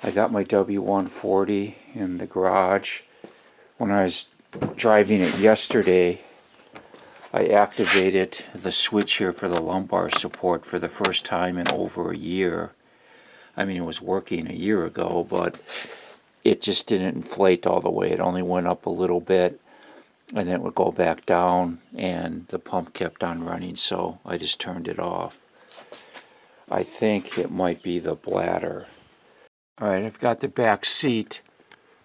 I got my W140 in the garage. When I was driving it yesterday, I activated the switch here for the lumbar support for the first time in over a year. I mean, it was working a year ago, but it just didn't inflate all the way. It only went up a little bit, and then it would go back down, and the pump kept on running, so I just turned it off. I think it might be the bladder. Alright, I've got the back seat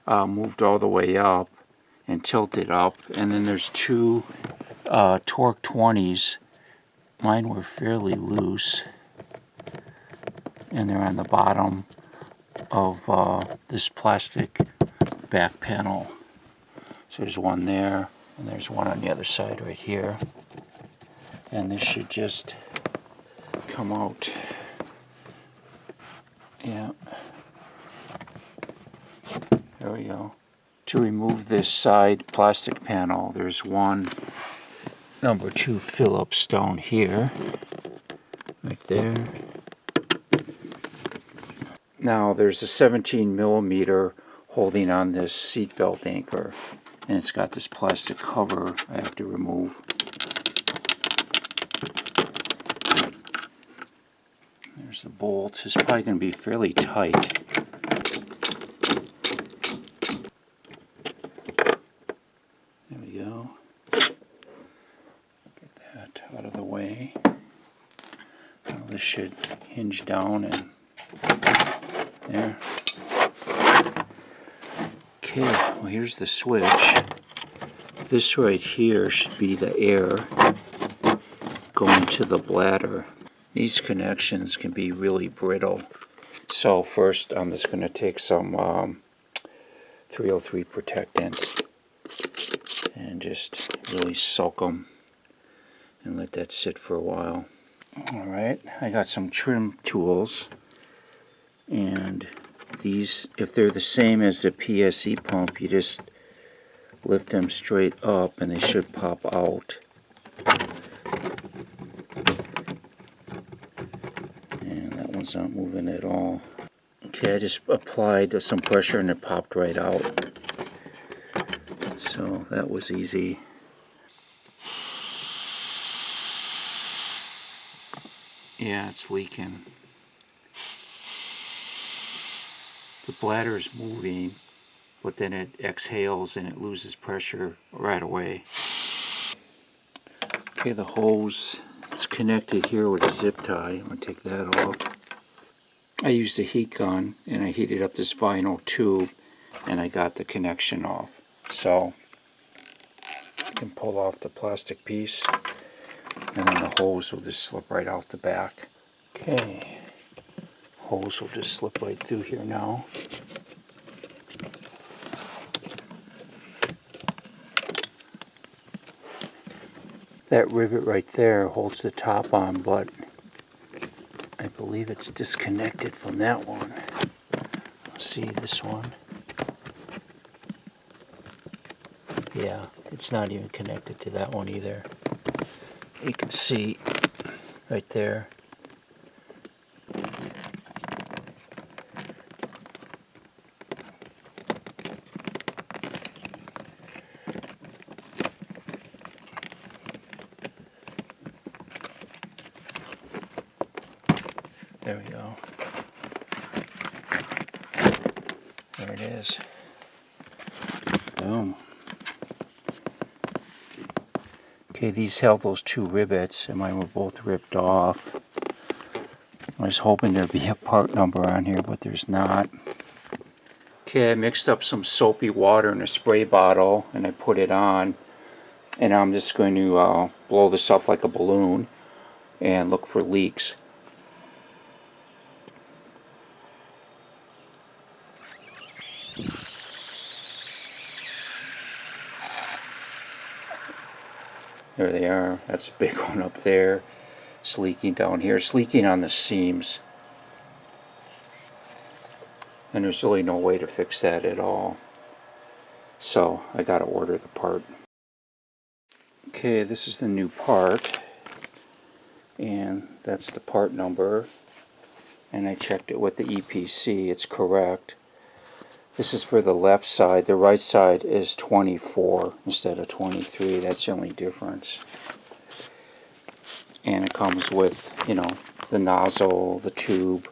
moved all the way up and tilted up, and then there's two torque 20s. Mine were fairly loose, and they're on the bottom of this plastic back panel. So there's one there, and there's one on the other side right here. And this should just come out. Yeah. There we go. To remove this side plastic panel, there's one number 2 Phillips stone here. Right there. Now there's a 17 millimeter holding on this seatbelt anchor, and it's got this plastic cover I have to remove. There's the bolt. It's probably going to be fairly tight. There we go. Get that out of the way. Now this should hinge down and there. Okay, well here's the switch. This right here should be the air going to the bladder. These connections can be really brittle. So first I'm just going to take some 303 protectant and just really soak them and let that sit for a while. Alright, I got some trim tools, and these, if they're the same as the PSE pump, you just lift them straight up and they should pop out. And that one's not moving at all. Okay, I just applied some pressure and it popped right out. So that was easy. Yeah, it's leaking. The bladder is moving, but then it exhales and it loses pressure right away. Okay, the hose is connected here with a zip tie. I'm going to take that off. I used a heat gun and I heated up this vinyl tube and I got the connection off. So I can pull off the plastic piece and then the hose will just slip right out the back. Okay, hose will just slip right through here now. That rivet right there holds the top on, but I believe it's disconnected from that one. See this one? Yeah, it's not even connected to that one either. You can see right there. There we go. There it is. Boom. Okay, these held those two rivets, and mine were both ripped off. I was hoping there'd be a part number on here, but there's not. Okay, I mixed up some soapy water in a spray bottle, and I put it on. And I'm just going to blow this up like a balloon and look for leaks. There they are. That's a big one up there. It's leaking down here. It's leaking on the seams. And there's really no way to fix that at all. So I got to order the part. Okay, this is the new part. And that's the part number. and I checked it with the EPC. It's correct. This is for the left side. The right side is 24 instead of 23. That's the only difference. And it comes with, you know, the nozzle, the tube,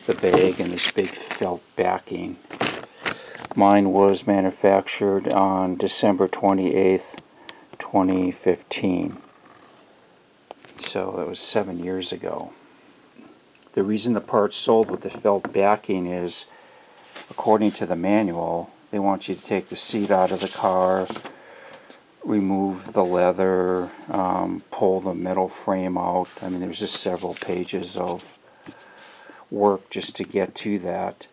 the bag, and this big felt backing. Mine was manufactured on December 28th, 2015. So that was 7 years ago. The reason the part's sold with the felt backing is, according to the manual, they want you to take the seat out of the car, remove the leather, pull the metal frame out. I mean, there's just several pages of work just to get to that.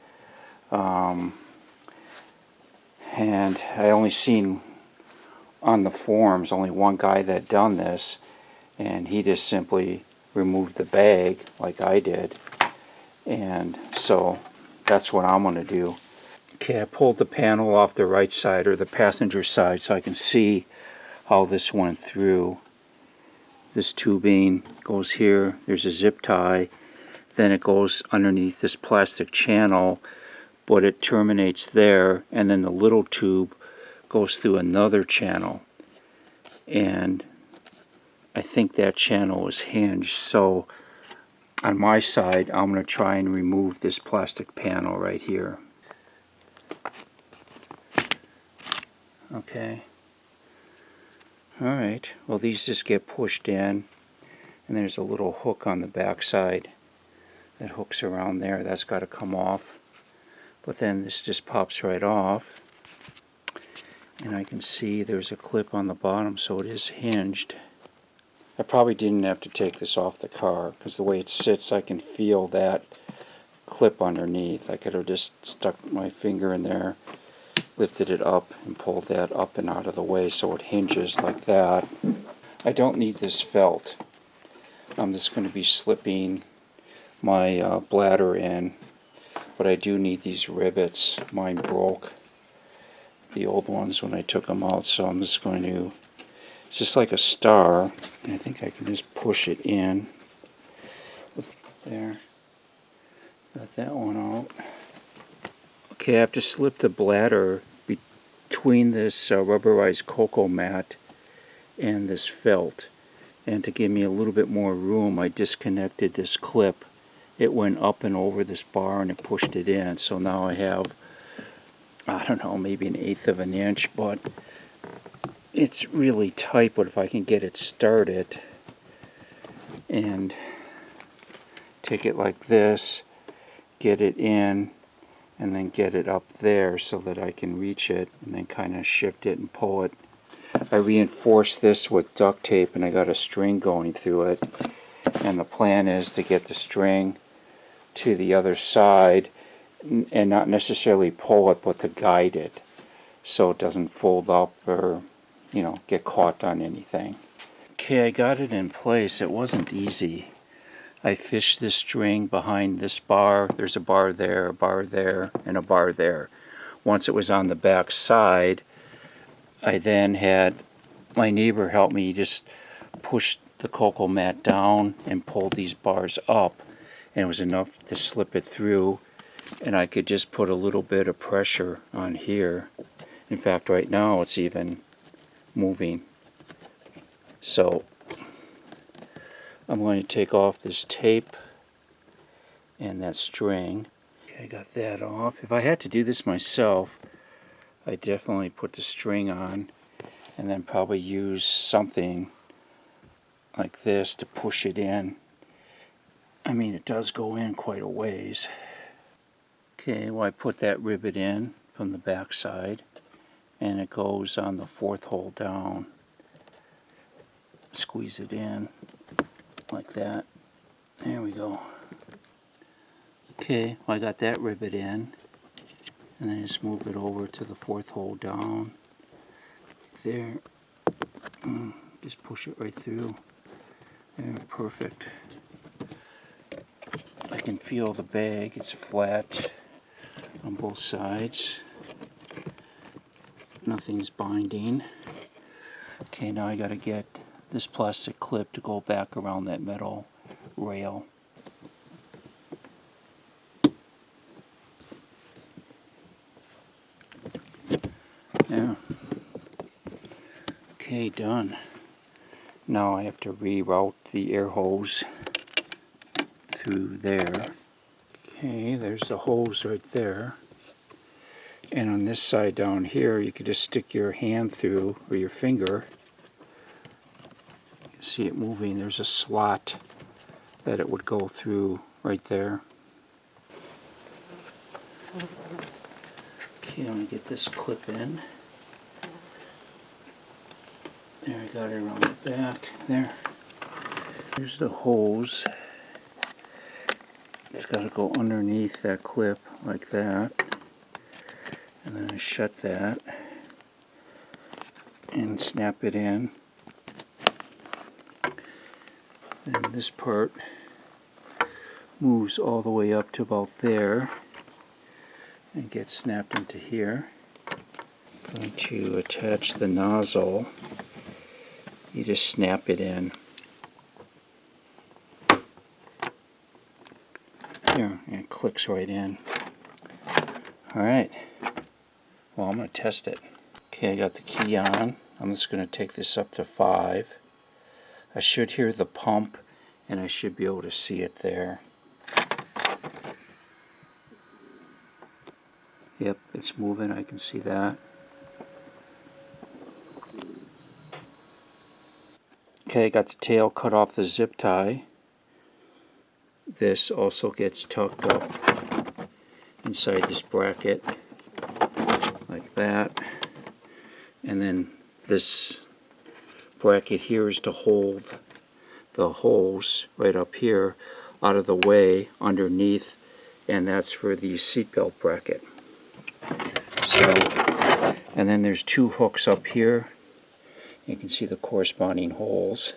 And I only seen on the forums only one guy that done this, and he just simply removed the bag like I did. And so that's what I'm going to do. Okay, I pulled the panel off the right side, or the passenger side, so I can see how this went through. This tubing goes here, there's a zip tie, then it goes underneath this plastic channel, but it terminates there, and then the little tube goes through another channel. And I think that channel is hinged, so on my side I'm going to try and remove this plastic panel right here. Okay. Alright, well, these just get pushed in, and there's a little hook on the back side that hooks around there. That's got to come off. But then this just pops right off, and I can see there's a clip on the bottom, so it is hinged. I probably didn't have to take this off the car, because the way it sits I can feel that clip underneath. I could have just stuck my finger in there, lifted it up, and pulled that up and out of the way so it hinges like that. I don't need this felt. I'm just going to be slipping my bladder in, but I do need these rivets. Mine broke, the old ones, when I took them out, so I'm just going to, it's just like a star, and I think I can just push it in. There, got that one out. Okay, I have to slip the bladder between this rubberized cocoa mat and this felt, and to give me a little bit more room I disconnected this clip. It went up and over this bar and it pushed it in, so now I have, I don't know, maybe 1/8 of an inch, but it's really tight. But if I can get it started and take it like this, get it in, and then get it up there so that I can reach it, and then kind of shift it and pull it. I reinforced this with duct tape, and I got a string going through it, and the plan is to get the string to the other side and not necessarily pull it, but to guide it so it doesn't fold up or, you know, get caught on anything. Okay, I got it in place. It wasn't easy. I fished this string behind this bar. There's a bar there, and a bar there. Once it was on the back side, I then had my neighbor help me just push the cocoa mat down and pull these bars up, and it was enough to slip it through, and I could just put a little bit of pressure on here. In fact, right now it's even moving. So I'm going to take off this tape and that string. Okay, I got that off. If I had to do this myself, I definitely put the string on and then probably use something like this to push it in. I mean, it does go in quite a ways. Okay, well, I put that rivet in from the back side, and it goes on the 4th hole down. Squeeze it in like that. There we go. Okay, well, I got that rivet in, and then just move it over to the 4th hole down. There. Just push it right through. There, perfect. I can feel the bag. It's flat on both sides. Nothing's binding. Okay, now I gotta get this plastic clip to go back around that metal rail. Okay, done. Now I have to reroute the air hose through there. Okay, there's the hose right there. And on this side down here, you could just stick your hand through, or your finger. You can see it moving. There's a slot that it would go through right there. Okay, I'm going to get this clip in. There, I got it around the back. There. Here's the hose. It's got to go underneath that clip like that. And then I shut that and snap it in. And this part moves all the way up to about there and gets snapped into here. I'm going to attach the nozzle. You just snap it in. There, and it clicks right in. Alright, well, I'm going to test it. Okay, I got the key on. I'm just going to take this up to 5. I should hear the pump, and I should be able to see it there. Yep, it's moving, I can see that. Okay, I got the tail cut off the zip tie. This also gets tucked up inside this bracket like that. And then this bracket here is to hold the hose right up here out of the way underneath, and that's for the seatbelt bracket. So, and then there's 2 hooks up here. You can see the corresponding holes.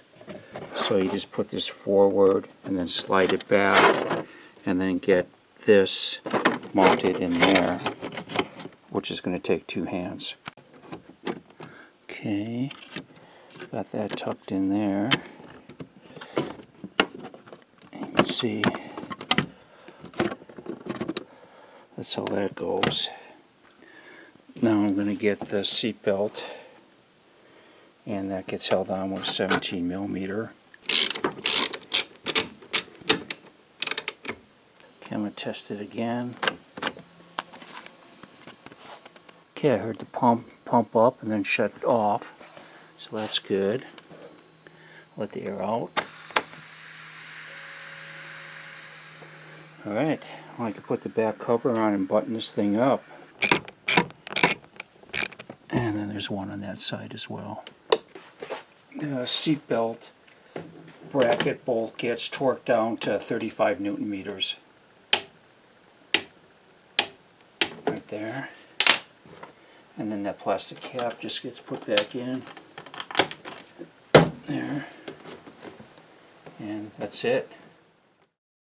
So you just put this forward and then slide it back and then get this mounted in there, which is going to take 2 hands. Okay, got that tucked in there. You can see that's how that goes. Now I'm going to get the seat belt, and that gets held on with a 17mm. Okay, I'm going to test it again. Okay, I heard the pump up and then shut it off, so that's good. Let the air out. Alright, well, I can put the back cover on and button this thing up. And then there's one on that side as well. The seat belt bracket bolt gets torqued down to 35 Newton meters. Right there. And then that plastic cap just gets put back in. There. And that's it.